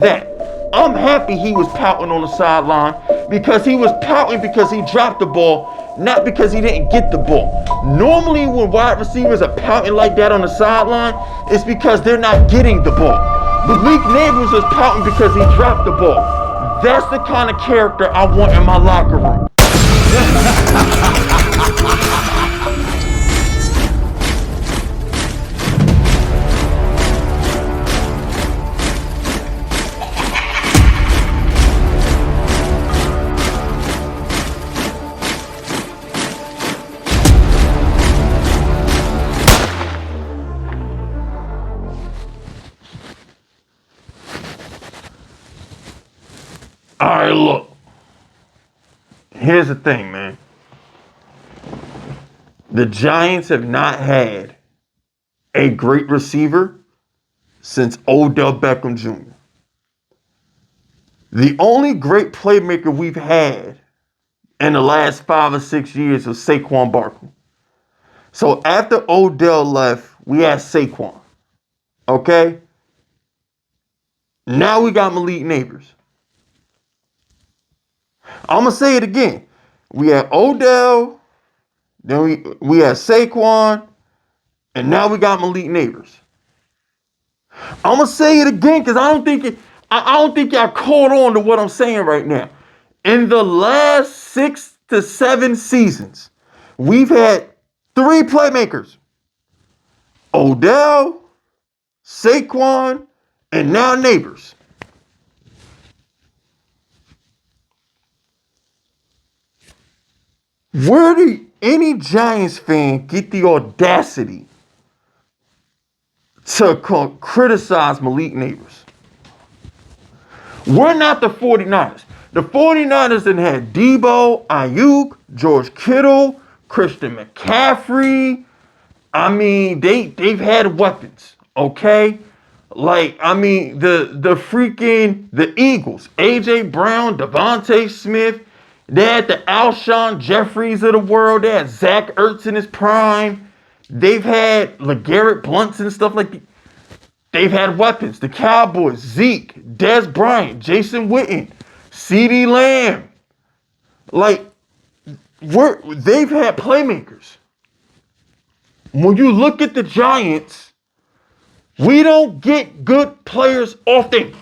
that. I'm happy he was pouting on the sideline because he was pouting because he dropped the ball, not because he didn't get the ball. Normally, when wide receivers are pouting like that on the sideline, it's because they're not getting the ball. Malik Nabers was pouting because he dropped the ball. That's the kind of character I want in my locker room. All right, look. Here's the thing, man. The Giants have not had a great receiver since Odell Beckham Jr. The only great playmaker we've had in the last 5 or 6 years was Saquon Barkley. So after Odell left, we had Saquon. Okay? Now we got Malik Nabers. I'm going to say it again. We had Odell, then we had Saquon, and now we got Malik Nabers. I'm going to say it again because I don't think y'all caught on to what I'm saying right now. In the last 6 to 7 seasons, we've had 3 playmakers. Odell, Saquon, and now Nabers. Where do any Giants fan get the audacity to criticize Malik Nabers? We're not the 49ers. The 49ers done had Debo, Ayuk, George Kittle, Christian McCaffrey. I mean, they've had weapons, okay? Like, I mean, the Eagles, AJ Brown, Devontae Smith. They had the Alshon Jeffries of the world. They had Zach Ertz in his prime. They've had LeGarrette Blunts and stuff like that. They've had weapons. The Cowboys, Zeke, Dez Bryant, Jason Witten, CeeDee Lamb. Like, they've had playmakers. When you look at the Giants, we don't get good players often.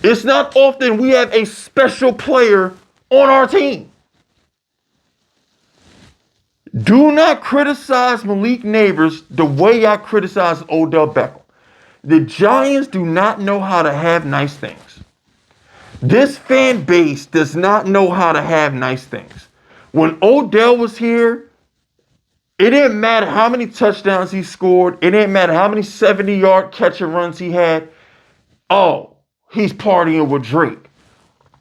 It's not often we have a special player on our team. Do not criticize Malik Nabers the way I criticize Odell Beckham. The Giants do not know how to have nice things. This fan base does not know how to have nice things. When Odell was here, it didn't matter how many touchdowns he scored. It didn't matter how many 70-yard catch and runs he had. Oh, he's partying with Drake.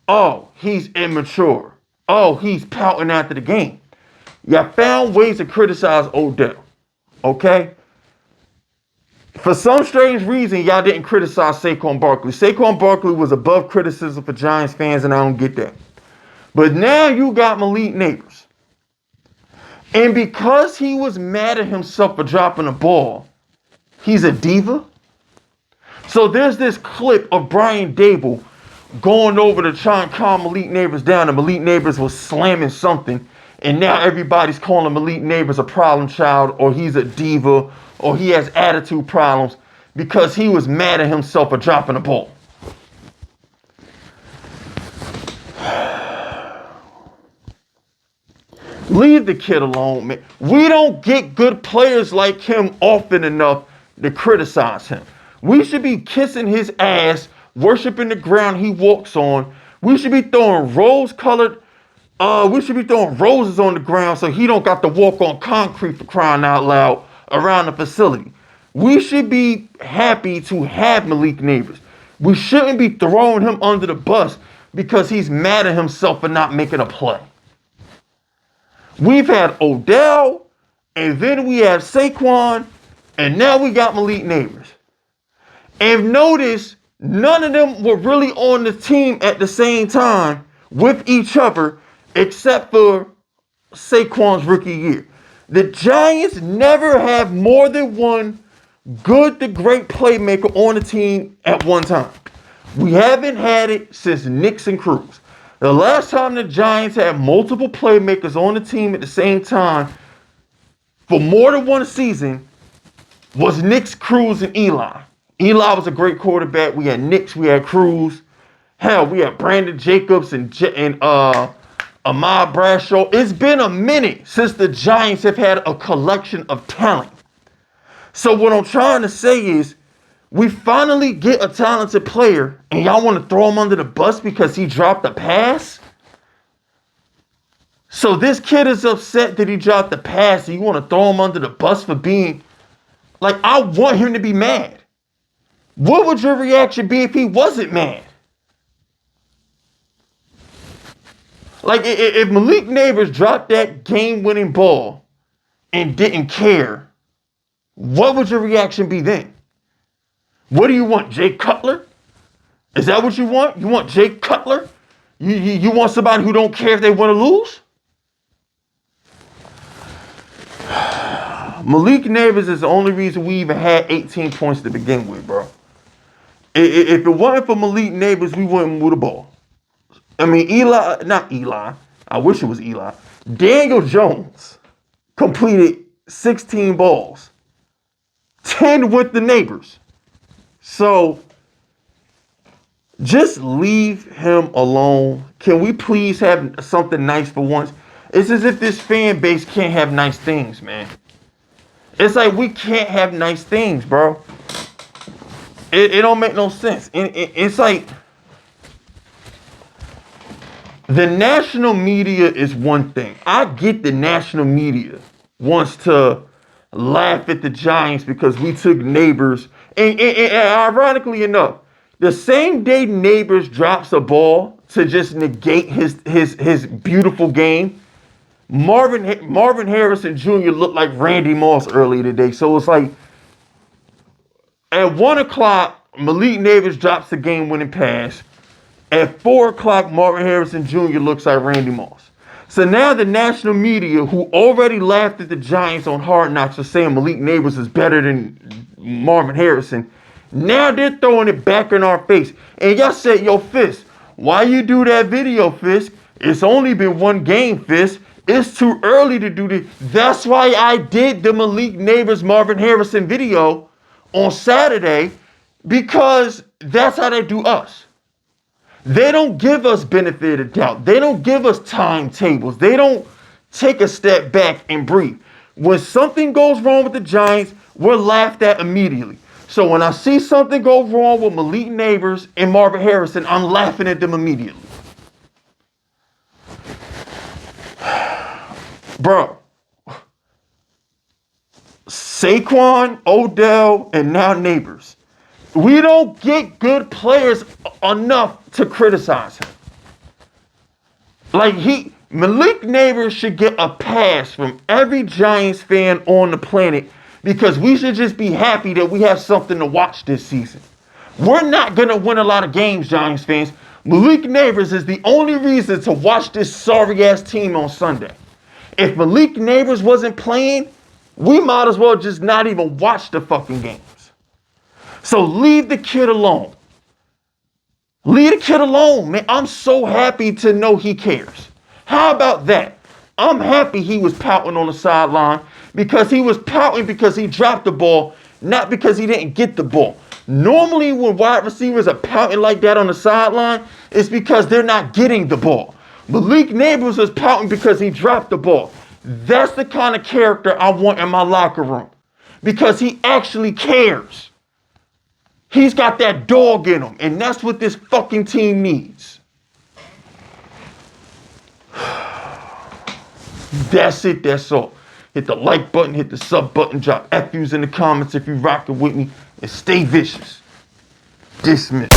Oh, he's immature. Oh, he's pouting after the game. Y'all found ways to criticize Odell. Okay? For some strange reason, y'all didn't criticize Saquon Barkley. Saquon Barkley was above criticism for Giants fans, and I don't get that. But now you got Malik Nabers. And because he was mad at himself for dropping the ball, he's a diva. So there's this clip of Brian Dable going over to try and calm Malik Nabers down, and Malik Nabers was slamming something, and now everybody's calling Malik Nabers a problem child, or he's a diva, or he has attitude problems because he was mad at himself for dropping the ball. Leave the kid alone, man. We don't get good players like him often enough to criticize him. We should be kissing his ass, worshiping the ground he walks on. We should be throwing rose-colored, we should be throwing roses on the ground so he don't got to walk on concrete, for crying out loud, around the facility. We should be happy to have Malik Nabers. We shouldn't be throwing him under the bus because he's mad at himself for not making a play. We've had Odell, and then we have Saquon, and now we got Malik Nabers. And notice, none of them were really on the team at the same time with each other, except for Saquon's rookie year. The Giants never have more than one good to great playmaker on the team at one time. We haven't had it since Knicks and Cruz. The last time the Giants had multiple playmakers on the team at the same time for more than one season was Knicks, Cruz, and Eli. Eli was a great quarterback. We had Knicks, we had Cruz. Hell, we had Brandon Jacobs and Ahmad Bradshaw. It's been a minute since the Giants have had a collection of talent. So what I'm trying to say is, we finally get a talented player, and y'all want to throw him under the bus because he dropped a pass? So this kid is upset that he dropped the pass, and you want to throw him under the bus for being... Like, I want him to be mad. What would your reaction be if he wasn't mad? Like, if Malik Nabers dropped that game-winning ball and didn't care, what would your reaction be then? What do you want, Jay Cutler? Is that what you want? You want Jay Cutler? You want somebody who don't care if they want to lose? Malik Nabers is the only reason we even had 18 points to begin with, bro. If it wasn't for Malik Nabers, we wouldn't move the ball. I mean, not Eli. I wish it was Eli. Daniel Jones completed 16 balls. 10 with the Neighbors. So, just leave him alone. Can we please have something nice for once? It's as if this fan base can't have nice things, man. It's like we can't have nice things, bro. It don't make no sense. It's like the national media is one thing. I get the national media wants to laugh at the Giants because we took Neighbors. And ironically enough, the same day Neighbors drops a ball to just negate his beautiful game, Marvin Harrison Jr. looked like Randy Moss earlier today. So it's like at 1 o'clock, Malik Nabers drops the game-winning pass. At 4 o'clock, Marvin Harrison Jr. looks like Randy Moss. So now the national media, who already laughed at the Giants on Hard Knocks for saying Malik Nabers is better than Marvin Harrison, now they're throwing it back in our face. And y'all said, yo, Fisk, why you do that video, Fisk? It's only been one game, Fisk. It's too early to do this. That's why I did the Malik Nabers Marvin Harrison video on Saturday, because that's how they do us. They don't give us benefit of doubt. They don't give us timetables. They don't take a step back and breathe. When something goes wrong with the Giants, we're laughed at immediately. So when I see something go wrong with Malik Nabers and Marvin Harrison, I'm laughing at them immediately. Bro, Saquon, Odell, and now Neighbors. We don't get good players enough to criticize him. Like Malik Nabers should get a pass from every Giants fan on the planet, because we should just be happy that we have something to watch this season. We're not going to win a lot of games, Giants fans. Malik Nabers is the only reason to watch this sorry-ass team on Sunday. If Malik Nabers wasn't playing, we might as well just not even watch the fucking games. So leave the kid alone. Leave the kid alone, man. I'm so happy to know he cares. How about that? I'm happy he was pouting on the sideline, because he was pouting because he dropped the ball, not because he didn't get the ball. Normally when wide receivers are pouting like that on the sideline, it's because they're not getting the ball. Malik Nabers was pouting because he dropped the ball. That's the kind of character I want in my locker room, because he actually cares. He's got that dog in him, and that's what this fucking team needs. That's it, that's all. Hit the like button, hit the sub button, drop FUs in the comments if you're rocking with me, and stay vicious. Dismiss.